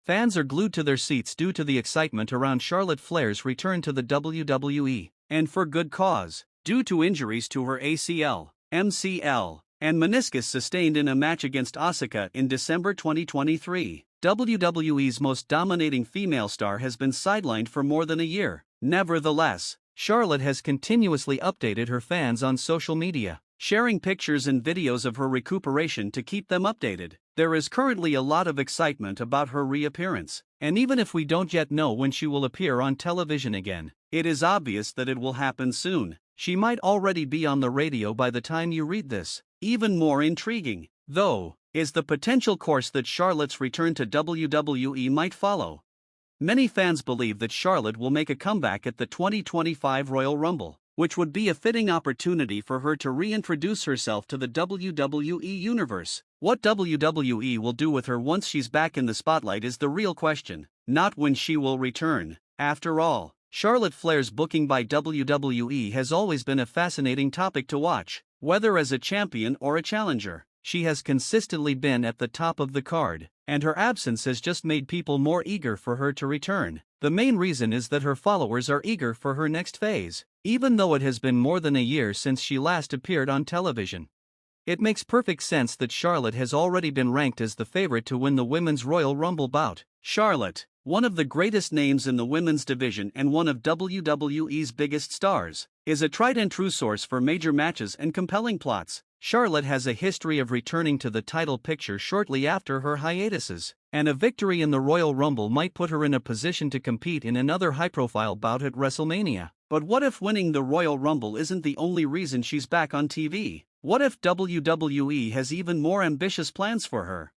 Fans are glued to their seats due to the excitement around Charlotte Flair's return to the WWE, and for good cause. Due to injuries to her ACL, MCL, and meniscus sustained in a match against Asuka in December 2023, WWE's most dominating female star has been sidelined for more than a year. Nevertheless, Charlotte has continuously updated her fans on social media, sharing pictures and videos of her recuperation to keep them updated. There is currently a lot of excitement about her reappearance, and even if we don't yet know when she will appear on television again, it is obvious that it will happen soon. She might already be on the radio by the time you read this. Even more intriguing, though, is the potential course that Charlotte's return to WWE might follow. Many fans believe that Charlotte will make a comeback at the 2025 Royal Rumble, which would be a fitting opportunity for her to reintroduce herself to the WWE Universe. What WWE will do with her once she's back in the spotlight is the real question, not when she will return. After all, Charlotte Flair's booking by WWE has always been a fascinating topic to watch. Whether as a champion or a challenger, she has consistently been at the top of the card, and her absence has just made people more eager for her to return. The main reason is that her followers are eager for her next phase, even though it has been more than a year since she last appeared on television. It makes perfect sense that Charlotte has already been ranked as the favorite to win the Women's Royal Rumble bout. Charlotte, one of the greatest names in the women's division and one of WWE's biggest stars, is a tried and true source for major matches and compelling plots. Charlotte has a history of returning to the title picture shortly after her hiatuses, and a victory in the Royal Rumble might put her in a position to compete in another high-profile bout at WrestleMania. But what if winning the Royal Rumble isn't the only reason she's back on TV? What if WWE has even more ambitious plans for her?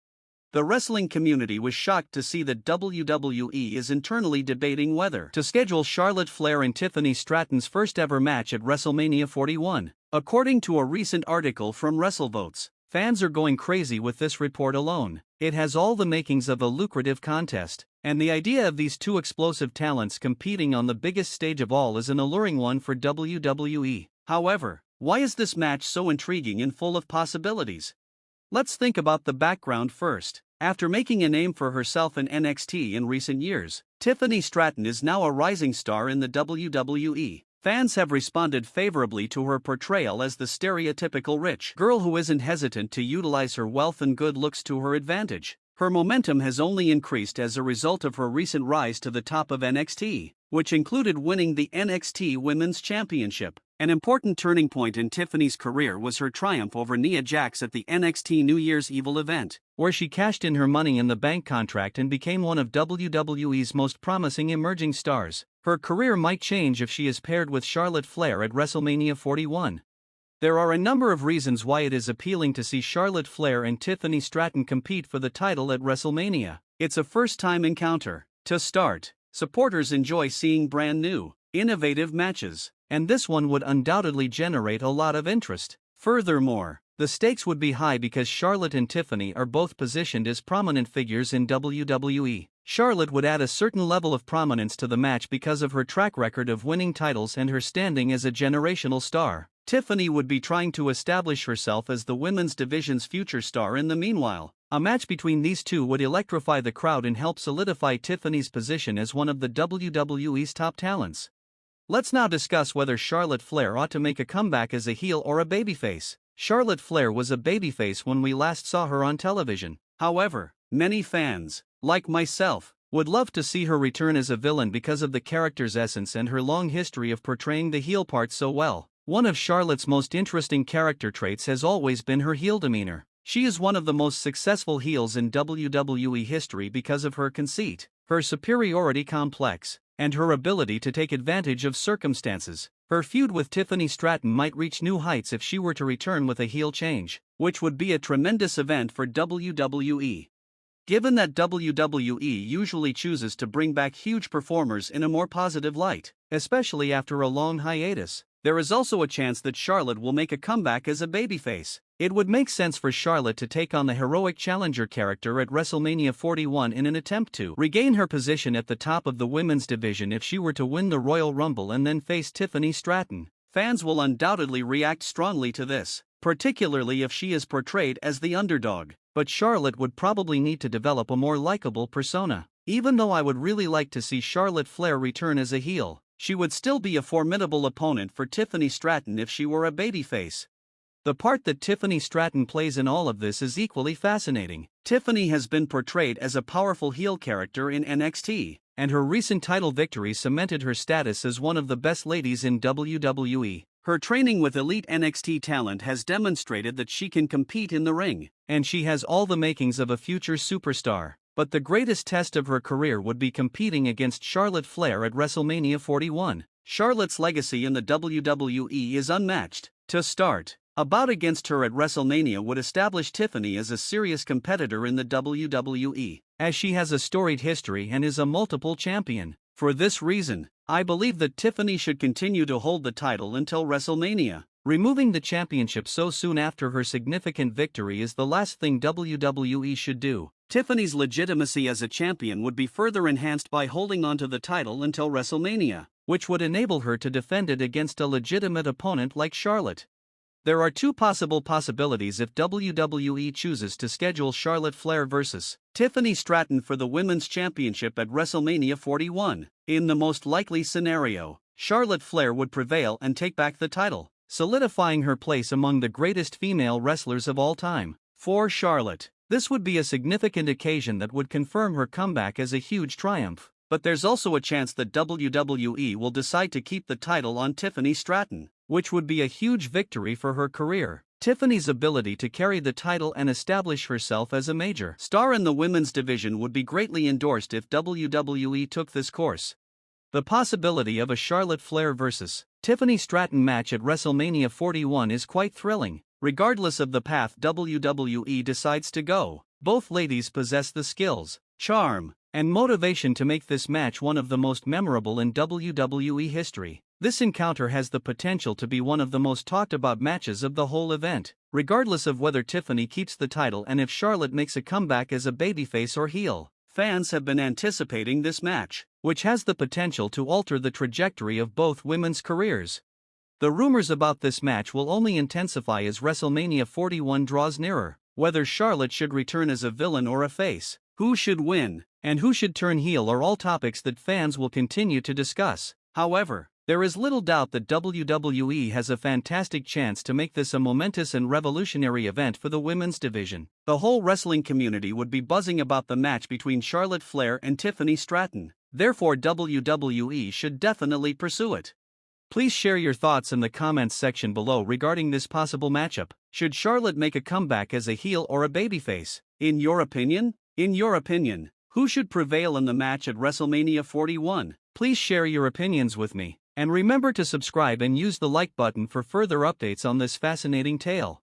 The wrestling community was shocked to see that WWE is internally debating whether to schedule Charlotte Flair and Tiffany Stratton's first ever match at WrestleMania 41. According to a recent article from WrestleVotes, fans are going crazy with this report alone. It has all the makings of a lucrative contest, and the idea of these two explosive talents competing on the biggest stage of all is an alluring one for WWE. However, why is this match so intriguing and full of possibilities? Let's think about the background first. After making a name for herself in NXT in recent years, Tiffany Stratton is now a rising star in the WWE. Fans have responded favorably to her portrayal as the stereotypical rich girl who isn't hesitant to utilize her wealth and good looks to her advantage. Her momentum has only increased as a result of her recent rise to the top of NXT, which included winning the NXT Women's Championship. An important turning point in Tiffany's career was her triumph over Nia Jax at the NXT New Year's Evil event, where she cashed in her Money in the Bank contract and became one of WWE's most promising emerging stars. Her career might change if she is paired with Charlotte Flair at WrestleMania 41. There are a number of reasons why it is appealing to see Charlotte Flair and Tiffany Stratton compete for the title at WrestleMania. It's a first-time encounter. To start, supporters enjoy seeing brand new, innovative matches, and this one would undoubtedly generate a lot of interest. Furthermore, the stakes would be high because Charlotte and Tiffany are both positioned as prominent figures in WWE. Charlotte would add a certain level of prominence to the match because of her track record of winning titles and her standing as a generational star. Tiffany would be trying to establish herself as the women's division's future star in the meanwhile. A match between these two would electrify the crowd and help solidify Tiffany's position as one of the WWE's top talents. Let's now discuss whether Charlotte Flair ought to make a comeback as a heel or a babyface. Charlotte Flair was a babyface when we last saw her on television. However, many fans, like myself, would love to see her return as a villain because of the character's essence and her long history of portraying the heel part so well. One of Charlotte's most interesting character traits has always been her heel demeanor. She is one of the most successful heels in WWE history because of her conceit, her superiority complex, and her ability to take advantage of circumstances. Her feud with Tiffany Stratton might reach new heights if she were to return with a heel change, which would be a tremendous event for WWE. Given that WWE usually chooses to bring back huge performers in a more positive light, especially after a long hiatus, there is also a chance that Charlotte will make a comeback as a babyface. It would make sense for Charlotte to take on the heroic challenger character at WrestleMania 41 in an attempt to regain her position at the top of the women's division if she were to win the Royal Rumble and then face Tiffany Stratton. Fans will undoubtedly react strongly to this, particularly if she is portrayed as the underdog, but Charlotte would probably need to develop a more likable persona. Even though I would really like to see Charlotte Flair return as a heel, she would still be a formidable opponent for Tiffany Stratton if she were a babyface. The part that Tiffany Stratton plays in all of this is equally fascinating. Tiffany has been portrayed as a powerful heel character in NXT, and her recent title victory cemented her status as one of the best ladies in WWE. Her training with elite NXT talent has demonstrated that she can compete in the ring, and she has all the makings of a future superstar. But the greatest test of her career would be competing against Charlotte Flair at WrestleMania 41. Charlotte's legacy in the WWE is unmatched. To start, a bout against her at WrestleMania would establish Tiffany as a serious competitor in the WWE, as she has a storied history and is a multiple champion. For this reason, I believe that Tiffany should continue to hold the title until WrestleMania. Removing the championship so soon after her significant victory is the last thing WWE should do. Tiffany's legitimacy as a champion would be further enhanced by holding onto the title until WrestleMania, which would enable her to defend it against a legitimate opponent like Charlotte. There are two possibilities if WWE chooses to schedule Charlotte Flair vs. Tiffany Stratton for the Women's Championship at WrestleMania 41. In the most likely scenario, Charlotte Flair would prevail and take back the title, solidifying her place among the greatest female wrestlers of all time. For Charlotte, this would be a significant occasion that would confirm her comeback as a huge triumph. But there's also a chance that WWE will decide to keep the title on Tiffany Stratton, which would be a huge victory for her career. Tiffany's ability to carry the title and establish herself as a major star in the women's division would be greatly endorsed if WWE took this course. The possibility of a Charlotte Flair vs. Tiffany Stratton match at WrestleMania 41 is quite thrilling. Regardless of the path WWE decides to go, both ladies possess the skills, charm, and motivation to make this match one of the most memorable in WWE history. This encounter has the potential to be one of the most talked about matches of the whole event, regardless of whether Tiffany keeps the title and if Charlotte makes a comeback as a babyface or heel. Fans have been anticipating this match, which has the potential to alter the trajectory of both women's careers. The rumors about this match will only intensify as WrestleMania 41 draws nearer. Whether Charlotte should return as a villain or a face, who should win, and who should turn heel are all topics that fans will continue to discuss. However, there is little doubt that WWE has a fantastic chance to make this a momentous and revolutionary event for the women's division. The whole wrestling community would be buzzing about the match between Charlotte Flair and Tiffany Stratton. Therefore, WWE should definitely pursue it. Please share your thoughts in the comments section below regarding this possible matchup. Should Charlotte make a comeback as a heel or a babyface? In your opinion, who should prevail in the match at WrestleMania 41? Please share your opinions with me, and remember to subscribe and use the like button for further updates on this fascinating tale.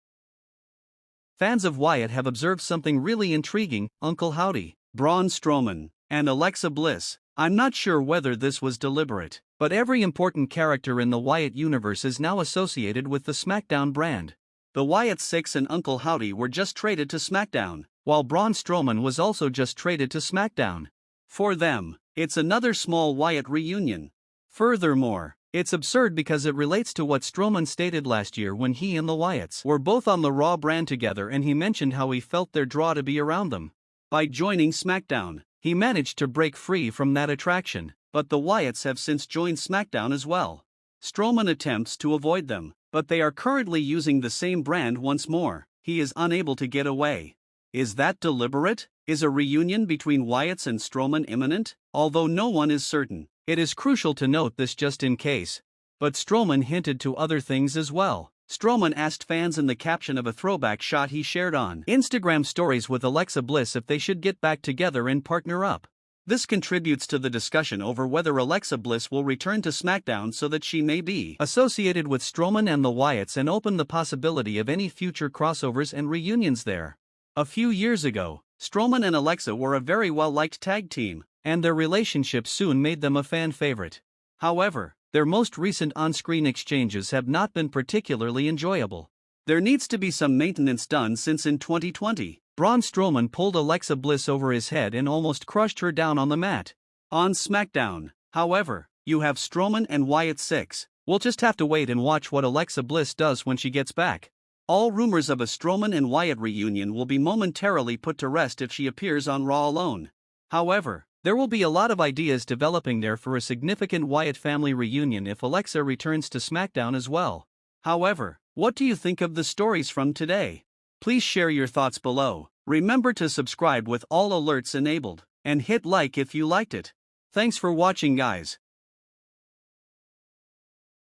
Fans of Wyatt have observed something really intriguing: Uncle Howdy, Braun Strowman, and Alexa Bliss. I'm not sure whether this was deliberate, but every important character in the Wyatt universe is now associated with the SmackDown brand. The Wyatt Six and Uncle Howdy were just traded to SmackDown, while Braun Strowman was also just traded to SmackDown. For them, it's another small Wyatt reunion. Furthermore, it's absurd because it relates to what Strowman stated last year when he and the Wyatts were both on the Raw brand together, and he mentioned how he felt their draw to be around them. By joining SmackDown, he managed to break free from that attraction, but the Wyatts have since joined SmackDown as well. Strowman attempts to avoid them, but they are currently using the same brand once more. He is unable to get away. Is that deliberate? Is a reunion between Wyatts and Strowman imminent? Although no one is certain, it is crucial to note this just in case. But Strowman hinted to other things as well. Strowman asked fans in the caption of a throwback shot he shared on Instagram stories with Alexa Bliss if they should get back together and partner up. This contributes to the discussion over whether Alexa Bliss will return to SmackDown so that she may be associated with Strowman and the Wyatts, and open the possibility of any future crossovers and reunions there. A few years ago, Strowman and Alexa were a very well-liked tag team, and their relationship soon made them a fan favorite. However, their most recent on-screen exchanges have not been particularly enjoyable. There needs to be some maintenance done, since in 2020, Braun Strowman pulled Alexa Bliss over his head and almost crushed her down on the mat. On SmackDown, however, you have Strowman and Wyatt Six. We'll just have to wait and watch what Alexa Bliss does when she gets back. All rumors of a Strowman and Wyatt reunion will be momentarily put to rest if she appears on Raw alone. However, There will be a lot of ideas developing there for a significant Wyatt family reunion if Alexa returns to SmackDown as well. However, what do you think of the stories from today? Please share your thoughts below. Remember to subscribe with all alerts enabled, and hit like if you liked it. Thanks for watching, guys.